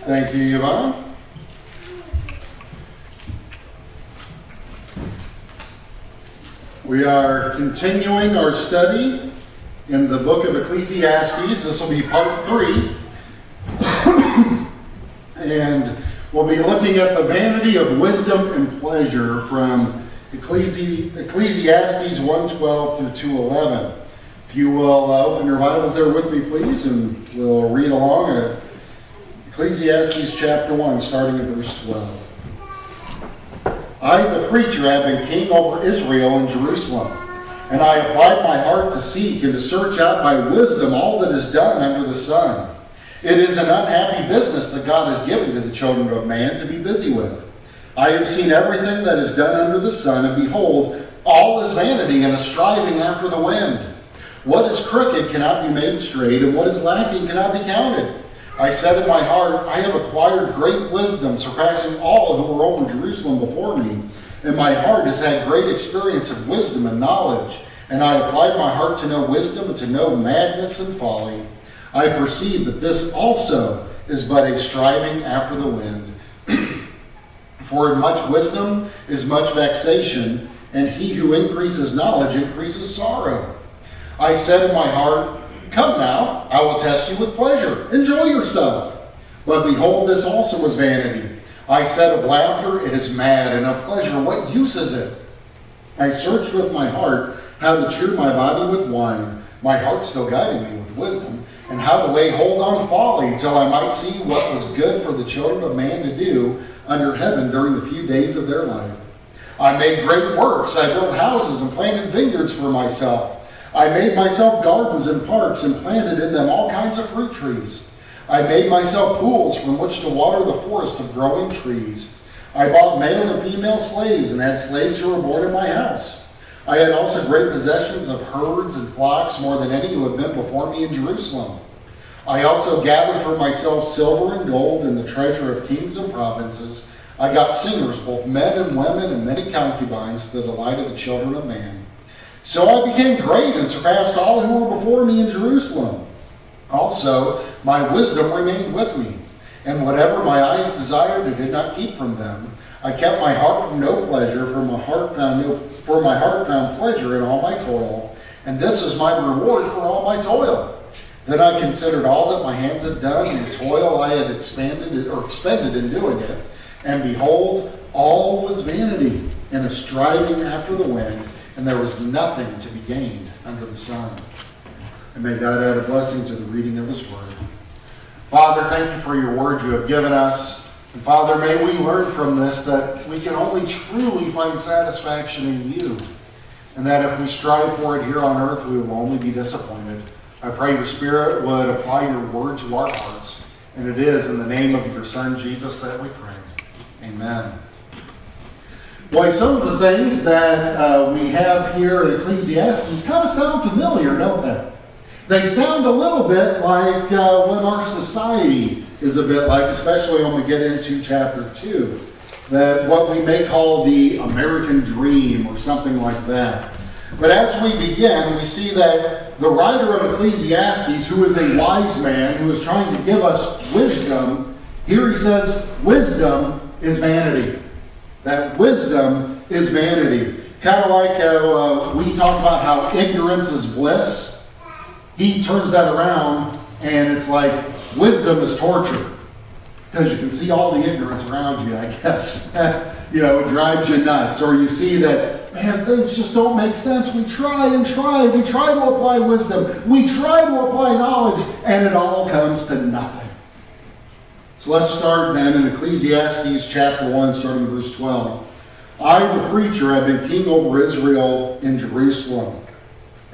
Thank you, Yvonne. We are continuing our study in the book of Ecclesiastes. This will be part 3. And we'll be looking at the vanity of wisdom and pleasure from Ecclesiastes 1:12 through 2:11. If you will open your Bibles there with me, please, and we'll read along at Ecclesiastes chapter 1, starting at verse 12. I, the preacher, have been king over Israel and Jerusalem, and I applied my heart to seek and to search out by wisdom all that is done under the sun. It is an unhappy business that God has given to the children of man to be busy with. I have seen everything that is done under the sun, and behold, all is vanity and a striving after the wind. What is crooked cannot be made straight, and what is lacking cannot be counted. I said in my heart, I have acquired great wisdom, surpassing all who were over Jerusalem before me. And my heart has had great experience of wisdom and knowledge. And I applied my heart to know wisdom and to know madness and folly. I perceive that this also is but a striving after the wind. For in much wisdom is much vexation, and he who increases knowledge increases sorrow. I said in my heart, come now, I will test you with pleasure. Enjoy yourself. But behold, this also was vanity. I said of laughter, it is mad, and of pleasure, what use is it? I searched with my heart how to cheer my body with wine, my heart still guiding me with wisdom, and how to lay hold on folly, till I might see what was good for the children of man to do under heaven during the few days of their life. I made great works. I built houses and planted vineyards for myself. I made myself gardens and parks and planted in them all kinds of fruit trees. I made myself pools from which to water the forest of growing trees. I bought male and female slaves and had slaves who were born in my house. I had also great possessions of herds and flocks, more than any who had been before me in Jerusalem. I also gathered for myself silver and gold and the treasure of kings and provinces. I got singers, both men and women, and many concubines, to the delight of the children of man. So I became great and surpassed all who were before me in Jerusalem. Also, my wisdom remained with me, and whatever my eyes desired, I did not keep from them. I kept my heart from no pleasure, for my heart found pleasure in all my toil, and this is my reward for all my toil. Then I considered all that my hands had done, and the toil I had expended in doing it, and behold, all was vanity and a striving after the wind, and there was nothing to be gained under the sun. And may God add a blessing to the reading of his word. Father, thank you for your word you have given us. And Father, may we learn from this that we can only truly find satisfaction in you, and that if we strive for it here on earth, we will only be disappointed. I pray your Spirit would apply your word to our hearts. And it is in the name of your Son, Jesus, that we pray. Amen. Boy, some of the things that we have here in Ecclesiastes kind of sound familiar, don't they? They sound a little bit like what our society is a bit like, especially when we get into chapter 2, that what we may call the American dream or something like that. But as we begin, we see that the writer of Ecclesiastes, who is a wise man, who is trying to give us wisdom, here he says, wisdom is vanity. That wisdom is vanity. Kind of like how we talk about how ignorance is bliss. He turns that around and it's like wisdom is torture. Because you can see all the ignorance around you, I guess. It drives you nuts. Or you see that, man, things just don't make sense. We try and try. We try to apply wisdom. We try to apply knowledge, and it all comes to nothing. So let's start then in Ecclesiastes chapter 1, starting in verse 12. I, the preacher, have been king over Israel in Jerusalem.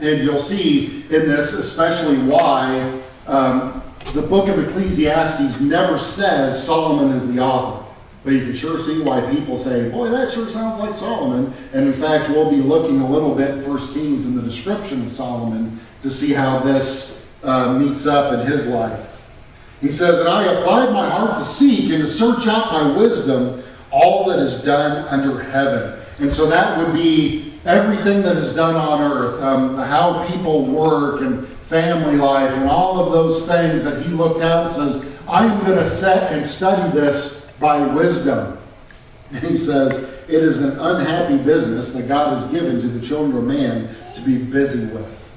And you'll see in this especially why the book of Ecclesiastes never says Solomon is the author. But you can sure see why people say, boy, that sure sounds like Solomon. And in fact, we'll be looking a little bit in 1 Kings in the description of Solomon to see how this meets up in his life. He says, and I applied my heart to seek and to search out by wisdom all that is done under heaven. And so that would be everything that is done on earth, how people work and family life and all of those things that he looked out and says, I'm going to set and study this by wisdom. And he says, it is an unhappy business that God has given to the children of man to be busy with.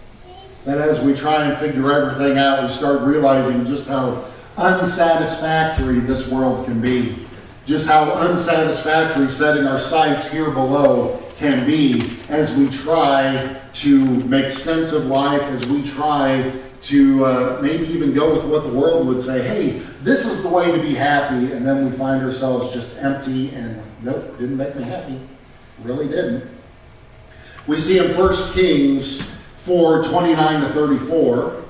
And as we try and figure everything out, we start realizing just how unsatisfactory this world can be. Just how unsatisfactory setting our sights here below can be as we try to make sense of life, as we try to maybe even go with what the world would say, hey, this is the way to be happy, and then we find ourselves just empty and, nope, didn't make me happy. Really didn't. We see in 1 Kings 4:29 to 34,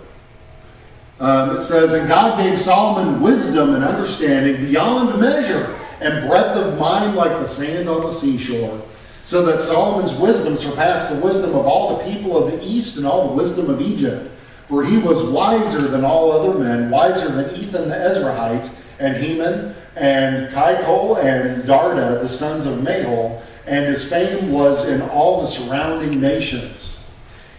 it says, and God gave Solomon wisdom and understanding beyond measure, and breadth of mind like the sand on the seashore, so that Solomon's wisdom surpassed the wisdom of all the people of the east and all the wisdom of Egypt. For he was wiser than all other men, wiser than Ethan the Ezrahite, and Heman, and Kaikol, and Darda, the sons of Mahol, and his fame was in all the surrounding nations.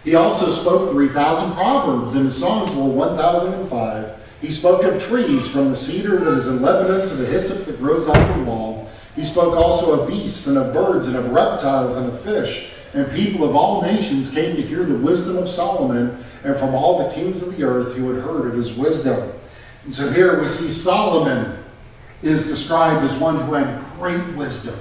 He also spoke 3,000 proverbs, and his songs were 1,005. He spoke of trees, from the cedar that is in Lebanon to the hyssop that grows on the wall. He spoke also of beasts, and of birds, and of reptiles, and of fish. And people of all nations came to hear the wisdom of Solomon, and from all the kings of the earth who had heard of his wisdom. And so here we see Solomon is described as one who had great wisdom,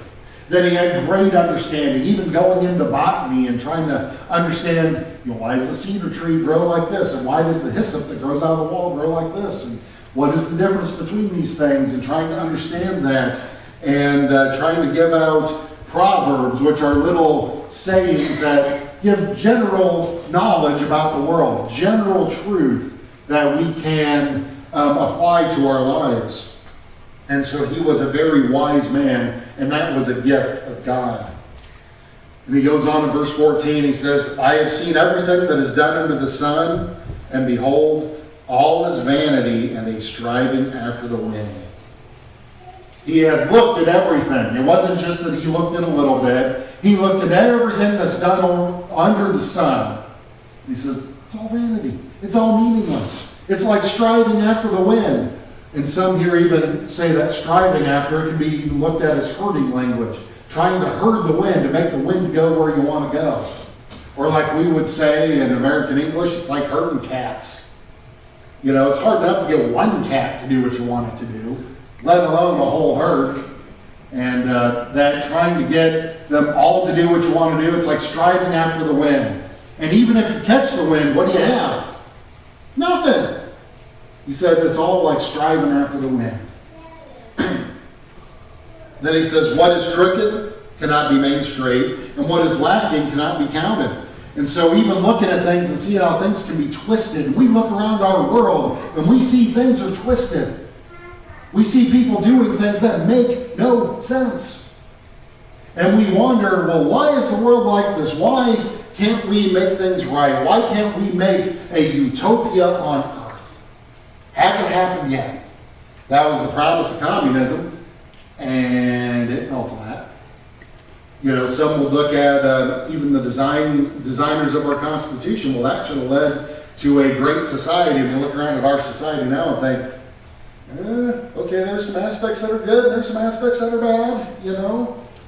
that he had great understanding, even going into botany and trying to understand, why does the cedar tree grow like this, and why does the hyssop that grows out of the wall grow like this, and what is the difference between these things, and trying to understand that, and trying to give out proverbs, which are little sayings that give general knowledge about the world, general truth that we can apply to our lives. And so he was a very wise man, and that was a gift of God. And he goes on in verse 14, he says, I have seen everything that is done under the sun, and behold, all is vanity and a striving after the wind. He had looked at everything. It wasn't just that he looked at a little bit. He looked at everything that's done under the sun. He says, it's all vanity. It's all meaningless. It's like striving after the wind. And some here even say that striving after it can be even looked at as herding language. Trying to herd the wind, to make the wind go where you want to go. Or like we would say in American English, it's like herding cats. It's hard enough to get one cat to do what you want it to do, let alone a whole herd. And that trying to get them all to do what you want to do, it's like striving after the wind. And even if you catch the wind, what do you have? Nothing. He says it's all like striving after the wind. Then he says, what is crooked cannot be made straight, and what is lacking cannot be counted. And so even looking at things and seeing how things can be twisted, and we look around our world and we see things are twisted. We see people doing things that make no sense. And we wonder, well, why is the world like this? Why can't we make things right? Why can't we make a utopia on earth? Hasn't happened yet. That was the promise of communism, and it fell flat. Some would look at even the designers of our Constitution. Well, that should have led to a great society. And we look around at our society now and think, okay, there's some aspects that are good, there's some aspects that are bad,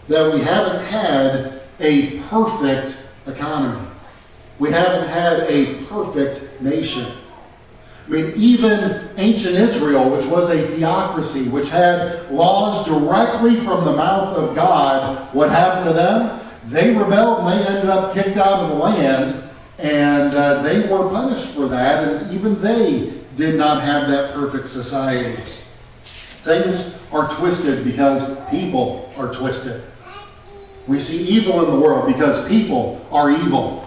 that we haven't had a perfect economy. We haven't had a perfect nation. I mean, even ancient Israel, which was a theocracy, which had laws directly from the mouth of God, what happened to them? They rebelled and they ended up kicked out of the land, and they were punished for that, and even they did not have that perfect society. Things are twisted because people are twisted. We see evil in the world because people are evil.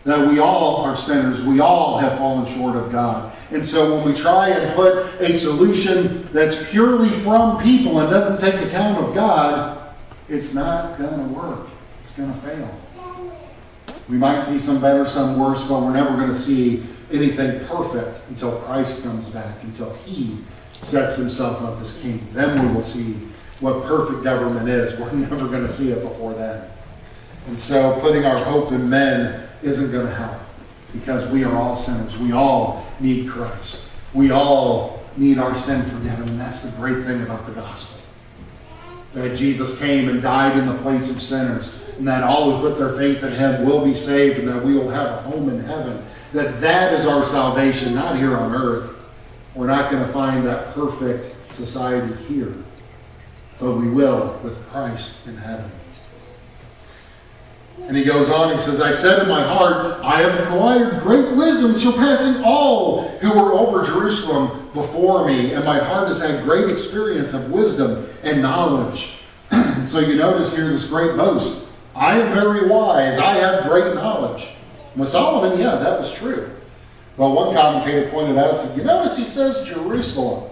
That we all are sinners. We all have fallen short of God. And so when we try and put a solution that's purely from people and doesn't take account of God, it's not going to work. It's going to fail. We might see some better, some worse, but we're never going to see anything perfect until Christ comes back, until He sets Himself up as King. Then we will see what perfect government is. We're never going to see it before then. And so putting our hope in men isn't going to help, because we are all sinners. We all need Christ. We all need our sin forgiven. And that's the great thing about the gospel. That Jesus came and died in the place of sinners. And that all who put their faith in him will be saved, and that we will have a home in heaven. That is our salvation, not here on earth. We're not going to find that perfect society here. But we will with Christ in heaven. And he goes on, he says, I said in my heart, I have acquired great wisdom, surpassing all who were over Jerusalem before me. And my heart has had great experience of wisdom and knowledge. So you notice here this great boast. I am very wise. I have great knowledge. With Solomon, yeah, that was true. Well, one commentator pointed out, said, you notice he says Jerusalem.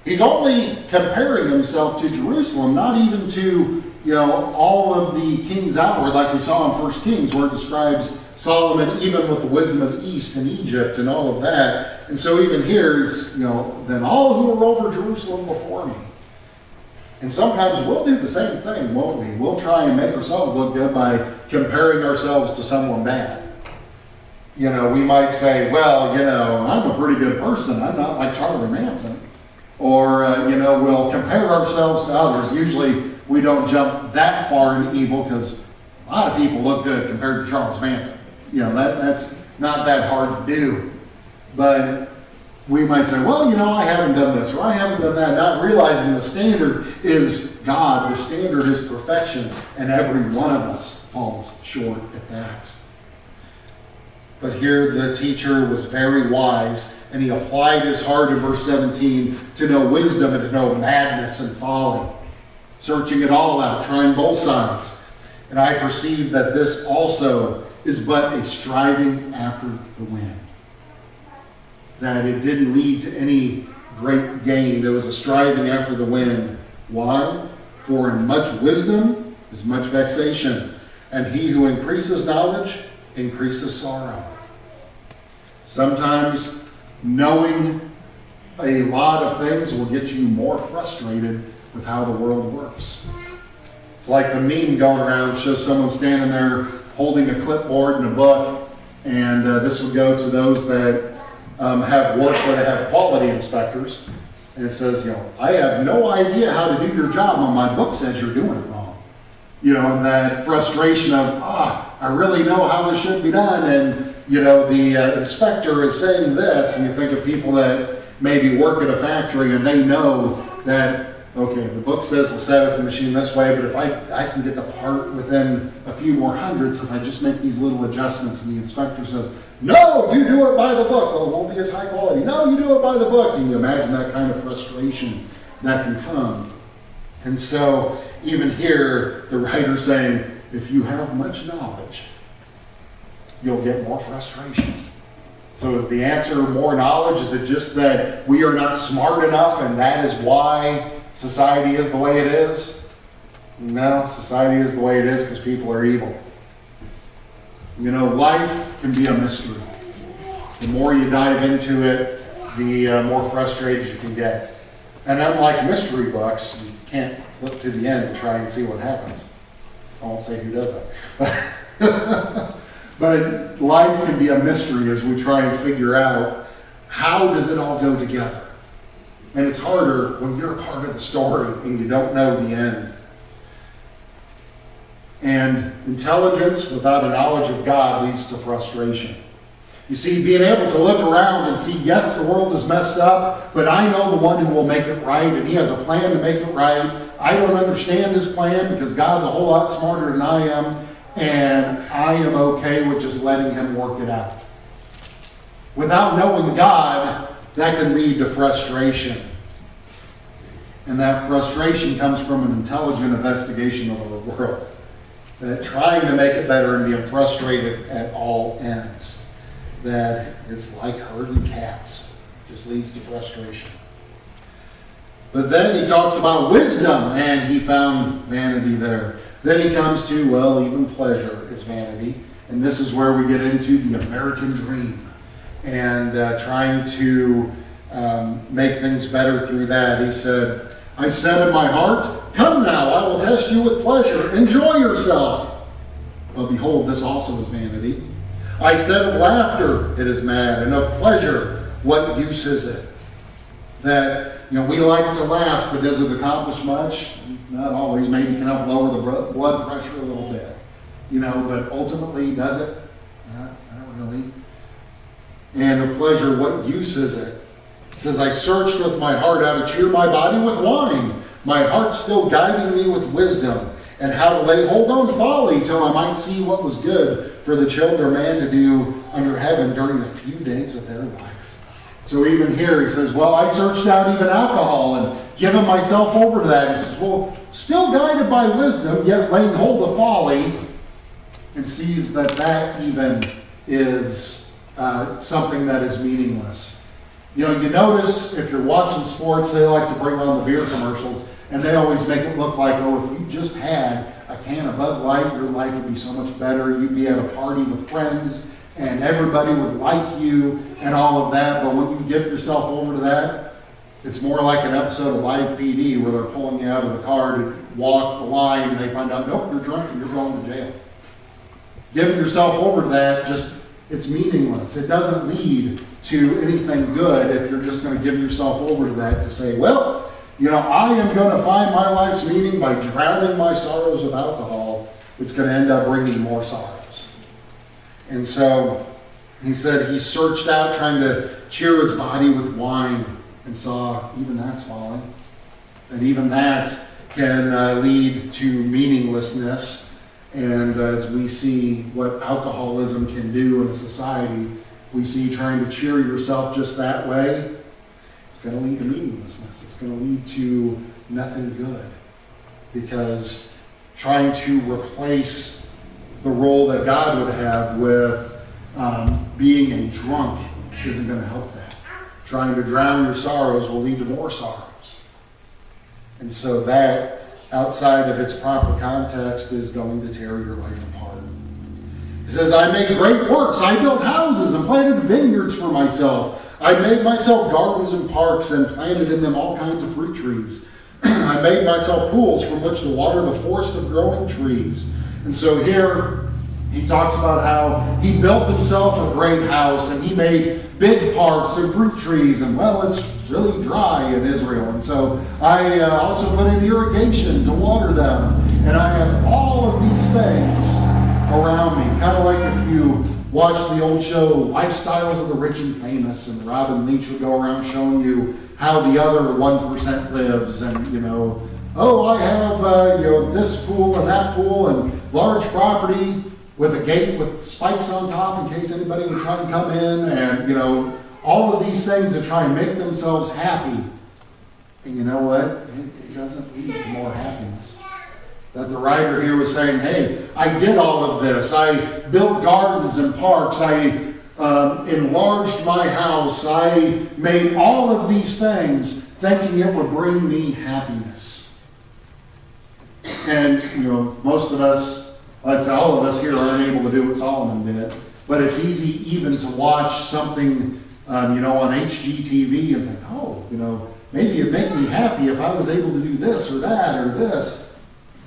He's only comparing himself to Jerusalem, not even to, all of the kings outward, like we saw in 1 Kings, where it describes Solomon even with the wisdom of the East and Egypt and all of that. And so even here, then all who were over Jerusalem before me. And sometimes we'll do the same thing, won't we? We'll try and make ourselves look good by comparing ourselves to someone bad. We might say, well, I'm a pretty good person. I'm not like Charlie Manson. Or, we'll compare ourselves to others. Usually we don't jump that far into evil because a lot of people look good compared to Charles Manson. That's not that hard to do. But we might say, well, I haven't done this or I haven't done that, not realizing the standard is God. The standard is perfection, and every one of us falls short at that. But here the teacher was very wise, and he applied his heart in verse 17 to know wisdom and to know madness and folly, searching it all out, trying both sides. And I perceive that this also is but a striving after the wind. That it didn't lead to any great gain. There was a striving after the wind. Why? For in much wisdom is much vexation, and he who increases knowledge increases sorrow. Sometimes knowing a lot of things will get you more frustrated with how the world works. It's like the meme going around, shows someone standing there holding a clipboard and a book, and this would go to those that have work where they have quality inspectors, and it says, I have no idea how to do your job when my book says you're doing it wrong. And that frustration of, I really know how this should be done, and the inspector is saying this, and you think of people that maybe work at a factory and they know that, okay, the book says to set up the machine this way, but if I can get the part within a few more hundredths if I just make these little adjustments, and the inspector says, no, you do it by the book. Well, it won't be as high quality. No, you do it by the book. And you imagine that kind of frustration that can come. And so even here, the writer's saying, if you have much knowledge, you'll get more frustration. So is the answer more knowledge? Is it just that we are not smart enough and that is why society is the way it is? No, society is the way it is because people are evil. Life can be a mystery. The more you dive into it, the more frustrated you can get. And unlike mystery books, you can't flip to the end to try and see what happens. I won't say who does that. But life can be a mystery as we try and figure out how does it all go together. And it's harder when you're a part of the story and you don't know the end. And intelligence without a knowledge of God leads to frustration. You see, being able to look around and see, yes, the world is messed up, but I know the one who will make it right, and he has a plan to make it right. I don't understand his plan because God's a whole lot smarter than I am, and I am okay with just letting him work it out. Without knowing God, that can lead to frustration. And that frustration comes from an intelligent investigation of the world. That trying to make it better and being frustrated at all ends. That it's like herding cats. Just leads to frustration. But then he talks about wisdom, and he found vanity there. Then he comes to, well, even pleasure is vanity. And this is where we get into the American dream. And trying to make things better through that. He said, I said in my heart, come now, I will test you with pleasure. Enjoy yourself. Well, behold, this also is vanity. I said of laughter, it is mad, and of pleasure, what use is it? that, we like to laugh, but does it accomplish much? Not always. Maybe it can help lower the blood pressure a little bit. But ultimately, does it? Not really. And a pleasure, what use is it? It says, I searched with my heart how to cheer my body with wine, my heart still guiding me with wisdom, and how to lay hold on folly till I might see what was good for the children of man to do under heaven during the few days of their life. So even here he says, well, I searched out even alcohol and given myself over to that. He says, well, still guided by wisdom, yet laying hold of folly, and sees that even is something that is meaningless. You notice if you're watching sports, they like to bring on the beer commercials, and they always make it look like, oh, if you just had a can of Bud Light, your life would be so much better. You'd be at a party with friends, and everybody would like you, and all of that. But when you give yourself over to that, it's more like an episode of Live PD where they're pulling you out of the car to walk the line, and they find out, nope, you're drunk and you're going to jail. Giving yourself over to that, it's meaningless. It doesn't lead to anything good if you're just going to give yourself over to that to say, well, I am going to find my life's meaning by drowning my sorrows with alcohol. It's going to end up bringing more sorrows. And so he said he searched out trying to cheer his body with wine and saw even that's folly. And even that can lead to meaninglessness. And as we see what alcoholism can do in a society, we see trying to cheer yourself just that way, it's going to lead to meaninglessness. It's going to lead to nothing good. Because trying to replace the role that God would have with being a drunk isn't going to help that. Trying to drown your sorrows will lead to more sorrows. And so that, outside of its proper context, is going to tear your life apart. He says, I made great works. I built houses and planted vineyards for myself. I made myself gardens and parks and planted in them all kinds of fruit trees. I made myself pools from which to water the forest of growing trees. And so here he talks about how he built himself a great house and he made big parks and fruit trees. And well, it's really dry in Israel. And so I also put in irrigation to water them. And I have all of these things around me. Kind of like if you watch the old show Lifestyles of the Rich and Famous, and Robin Leach would go around showing you how the other 1% lives, and oh, I have this pool and that pool and large property with a gate with spikes on top in case anybody would try and come in, and all of these things to try and make themselves happy. And you know what? It doesn't lead to more happiness. That the writer here was saying, hey, I did all of this. I built gardens and parks. I enlarged my house. I made all of these things thinking it would bring me happiness. And, most of us, I'd say all of us here aren't able to do what Solomon did. But it's easy even to watch something, on HGTV and think, oh, maybe it'd make me happy if I was able to do this or that or this.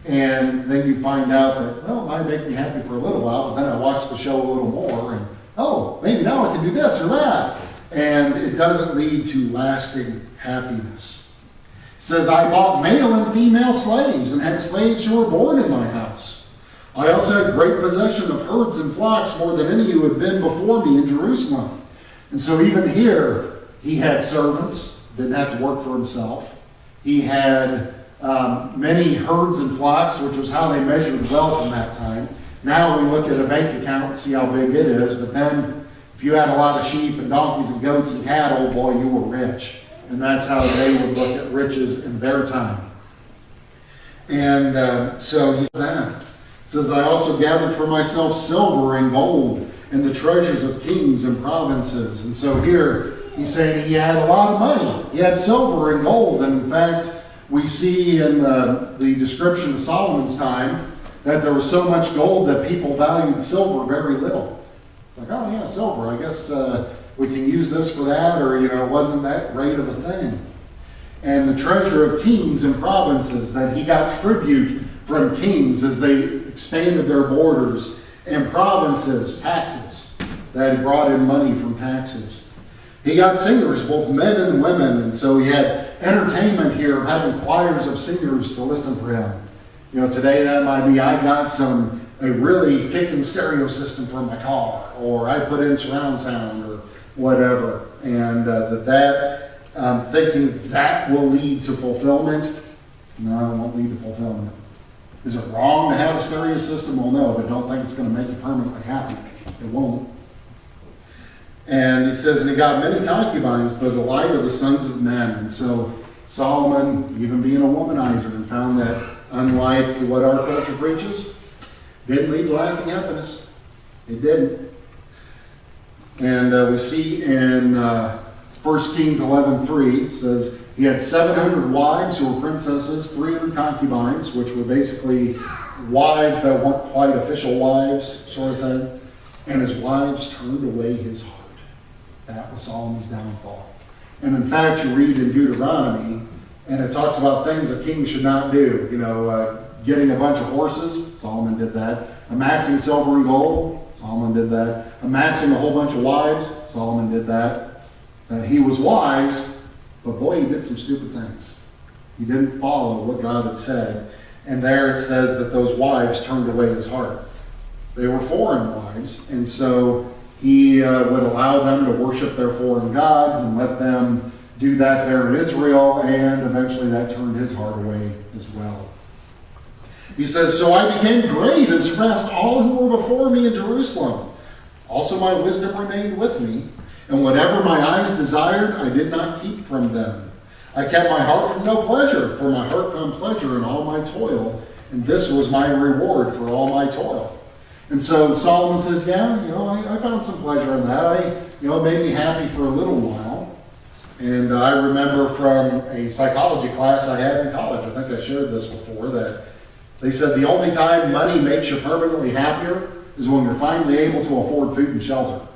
And then you find out that, well, it might make me happy for a little while, but then I watch the show a little more, and, oh, maybe now I can do this or that. And it doesn't lead to lasting happiness. It says, I bought male and female slaves and had slaves who were born in my house. I also had great possession of herds and flocks, more than any who had been before me in Jerusalem. And so even here, he had servants, didn't have to work for himself. He had many herds and flocks, which was how they measured wealth in that time. Now we look at a bank account and see how big it is, but then if you had a lot of sheep and donkeys and goats and cattle, boy, you were rich. And that's how they would look at riches in their time. And so he says, I also gathered for myself silver and gold and the treasures of kings and provinces. And so here he's saying he had a lot of money. He had silver and gold. And in fact, we see in the description of Solomon's time that there was so much gold that people valued silver very little. Like, oh yeah, silver, I guess we can use this for that, or it wasn't that great of a thing. And the treasure of kings and provinces, that he got tribute from kings as they expanded their borders, and provinces, taxes, that he brought in money from taxes. He got singers, both men and women, and so he had entertainment here, having choirs of singers to listen for him. You know, today that might be, I got a really kicking stereo system for my car, or I put in surround sound, or whatever. And thinking that will lead to fulfillment. No, it won't lead to fulfillment. Is it wrong to have a stereo system? Well, no, but don't think it's going to make you permanently happy. It won't. And he says, and he got many concubines, the delight of the sons of men. And so Solomon, even being a womanizer, and found that unlike what our culture preaches, didn't lead to lasting happiness. It didn't. And we see in 1 Kings 11:3, it says, he had 700 wives who were princesses, 300 concubines, which were basically wives that weren't quite official wives, sort of thing. And his wives turned away his heart. That was Solomon's downfall. And in fact, you read in Deuteronomy, and it talks about things a king should not do. You know, getting a bunch of horses, Solomon did that. Amassing silver and gold, Solomon did that. Amassing a whole bunch of wives, Solomon did that. He was wise, but boy, he did some stupid things. He didn't follow what God had said. And there it says that those wives turned away his heart. They were foreign wives, and so he would allow them to worship their foreign gods and let them do that there in Israel, and eventually that turned his heart away as well. He says, so I became great and surpassed all who were before me in Jerusalem. Also my wisdom remained with me, and whatever my eyes desired, I did not keep from them. I kept my heart from no pleasure, for my heart found pleasure in all my toil, and this was my reward for all my toil. And so Solomon says, yeah, you know, I found some pleasure in that. It made me happy for a little while. And I remember from a psychology class I had in college, I think I shared this before, that they said the only time money makes you permanently happier is when you're finally able to afford food and shelter.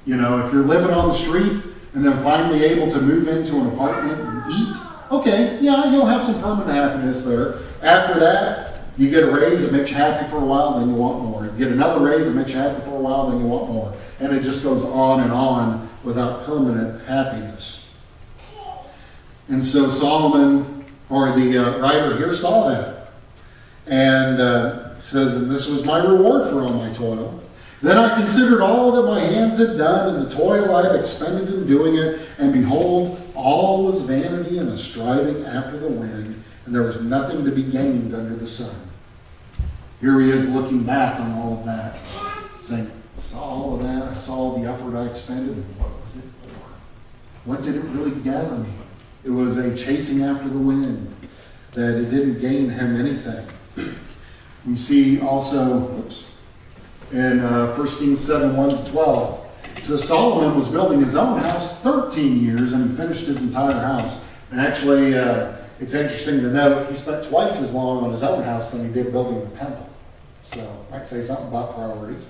You know, if you're living on the street and then finally able to move into an apartment and eat, okay, yeah, you'll have some permanent happiness there. After that, you get a raise, it makes you happy for a while, then you want more. You get another raise, it makes you happy for a while, then you want more. And it just goes on without permanent happiness. And so Solomon, or the writer here, saw that. And says, and this was my reward for all my toil. Then I considered all that my hands had done, and the toil I had expended in doing it, and behold, all was vanity and a striving after the wind, and there was nothing to be gained under the sun. Here he is looking back on all of that, saying, I saw all of that, I saw all the effort I expended, and what was it for? What did it really gather me? It was a chasing after the wind, that it didn't gain him anything. We see also, in 1 Kings 7:1-12, it says Solomon was building his own house 13 years, and he finished his entire house. And actually, it's interesting to note, he spent twice as long on his own house than he did building the temple. So, I might say something about priorities.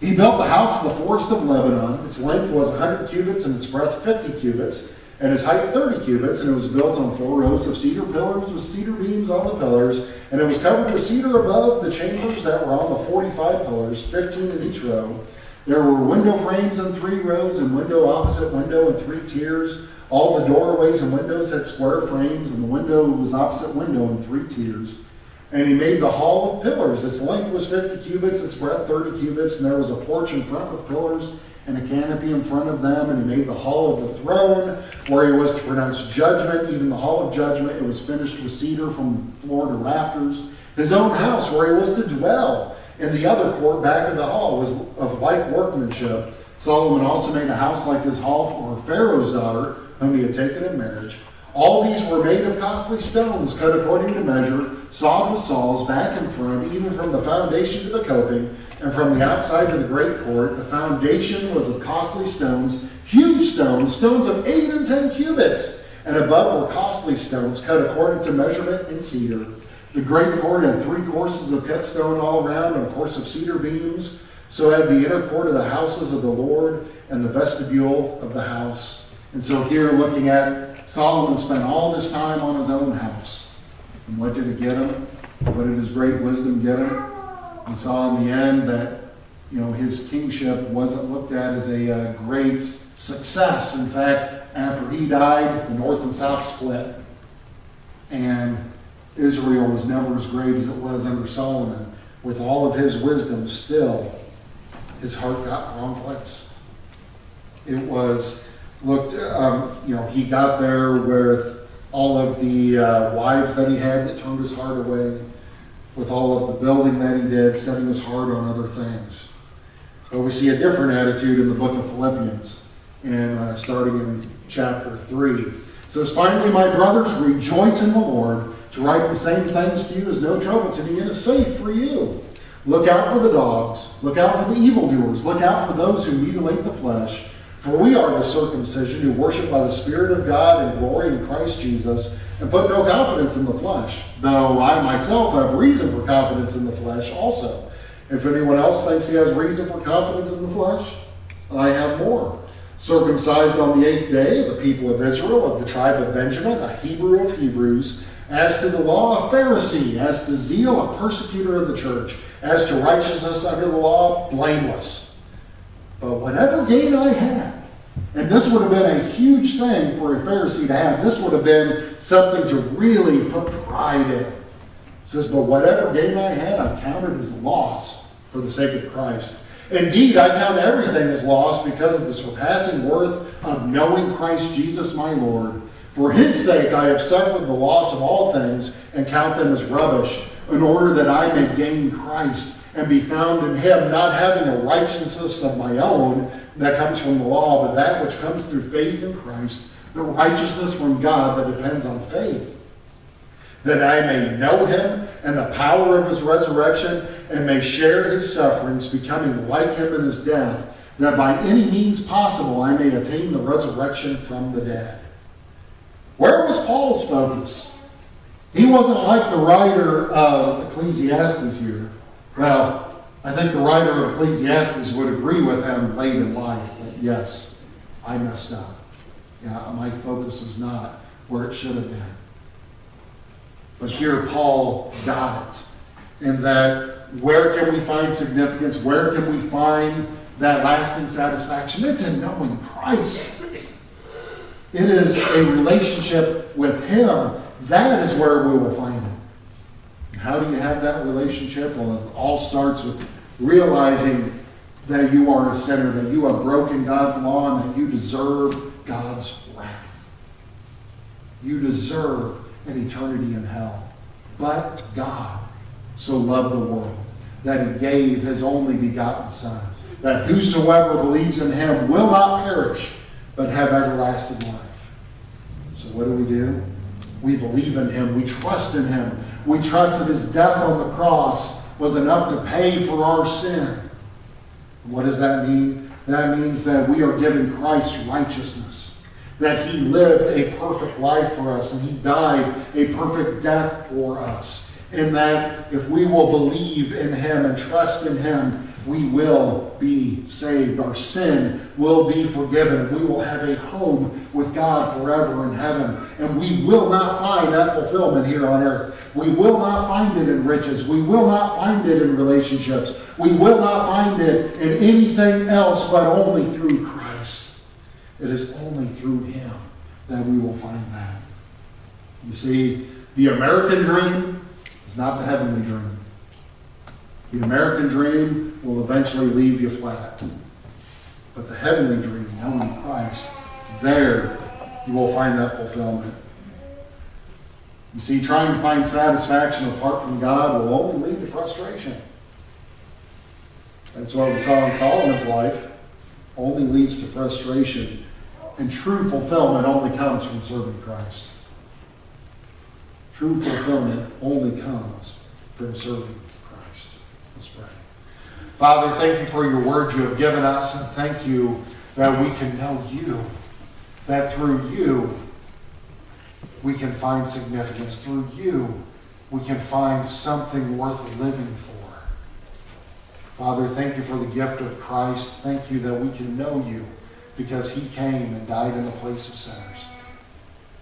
He built the house of the forest of Lebanon. Its length was 100 cubits, and its breadth 50 cubits, and its height 30 cubits, and it was built on 4 rows of cedar pillars with cedar beams on the pillars, and it was covered with cedar above the chambers that were on the 45 pillars, 15 in each row. There were window frames in 3 rows, and window opposite window in 3 tiers. All the doorways and windows had square frames, and the window was opposite window in 3 tiers. And he made the hall of pillars. Its length was 50 cubits, its breadth 30 cubits, and there was a porch in front with pillars and a canopy in front of them. And he made the hall of the throne, where he was to pronounce judgment. Even the hall of judgment, it was finished with cedar from floor to rafters. His own house, where he was to dwell, in the other court back of the hall, was of like workmanship. Solomon also made a house like this hall for Pharaoh's daughter, whom he had taken in marriage. All these were made of costly stones, cut according to measure, sawed with saws, back and front, even from the foundation to the coping, and from the outside to the great court. The foundation was of costly stones, huge stones, stones of 8 and 10 cubits, and above were costly stones, cut according to measurement in cedar. The great court had 3 courses of cut stone all around, and a course of cedar beams. So had the inner court of the houses of the Lord, and the vestibule of the house. And so here, looking at Solomon spent all this time on his own house. And what did it get him? What did his great wisdom get him? He saw in the end that, his kingship wasn't looked at as a great success. In fact, after he died, the North and South split. And Israel was never as great as it was under Solomon. With all of his wisdom, still, his heart got in the wrong place. It was, he got there with all of the wives that he had that turned his heart away, with all of the building that he did, setting his heart on other things. But we see a different attitude in the book of Philippians, and starting in chapter 3. It says, "Finally, my brothers, rejoice in the Lord. To write the same things to you is no trouble to me and is safe for you. Look out for the dogs. Look out for the evildoers. Look out for those who mutilate the flesh. For we are the circumcision who worship by the Spirit of God and glory in Christ Jesus, and put no confidence in the flesh, though I myself have reason for confidence in the flesh also. If anyone else thinks he has reason for confidence in the flesh, I have more. Circumcised on the 8th day, the people of Israel, of the tribe of Benjamin, a Hebrew of Hebrews, as to the law, a Pharisee, as to zeal, a persecutor of the church, as to righteousness under the law, blameless. But whatever gain I had," and this would have been a huge thing for a Pharisee to have. This would have been something to really put pride in. It says, "But whatever gain I had, I counted as loss for the sake of Christ. Indeed, I count everything as loss because of the surpassing worth of knowing Christ Jesus my Lord. For his sake I have suffered the loss of all things and count them as rubbish, in order that I may gain Christ and be found in him, not having a righteousness of my own that comes from the law, but that which comes through faith in Christ, the righteousness from God that depends on faith, that I may know him and the power of his resurrection, and may share his sufferings, becoming like him in his death, that by any means possible I may attain the resurrection from the dead." Where was Paul's focus? He wasn't like the writer of Ecclesiastes here. Well, I think the writer of Ecclesiastes would agree with him late in life that, yes, I messed up. Yeah, my focus was not where it should have been. But here Paul got it. In that, where can we find significance? Where can we find that lasting satisfaction? It's in knowing Christ. It is a relationship with him. That is where we will find it. How do you have that relationship? Well, it all starts with realizing that you are a sinner, that you have broken God's law, and that you deserve God's wrath. You deserve an eternity in hell. But God so loved the world that he gave his only begotten Son, that whosoever believes in him will not perish, but have everlasting life. So what do? We believe in him. We trust in him. We trust that his death on the cross was enough to pay for our sin. What does that mean? That means that we are given Christ's righteousness, that he lived a perfect life for us, and he died a perfect death for us, and that if we will believe in him and trust in him, we will be saved. Our sin will be forgiven. We will have a home with God forever in heaven. And we will not find that fulfillment here on earth. We will not find it in riches. We will not find it in relationships. We will not find it in anything else but only through Christ. It is only through him that we will find that. You see, the American dream is not the heavenly dream. The American dream will eventually leave you flat. But the heavenly dream, knowing Christ, there you will find that fulfillment. You see, trying to find satisfaction apart from God will only lead to frustration. That's what we saw in Solomon's life. Only leads to frustration. And true fulfillment only comes from serving Christ. True fulfillment only comes from serving Christ. Let's pray. Father, thank you for your word you have given us, and thank you that we can know you, that through you we can find significance. Through you we can find something worth living for. Father, thank you for the gift of Christ. Thank you that we can know you because he came and died in the place of sinners.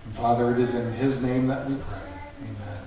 And Father, it is in his name that we pray. Amen.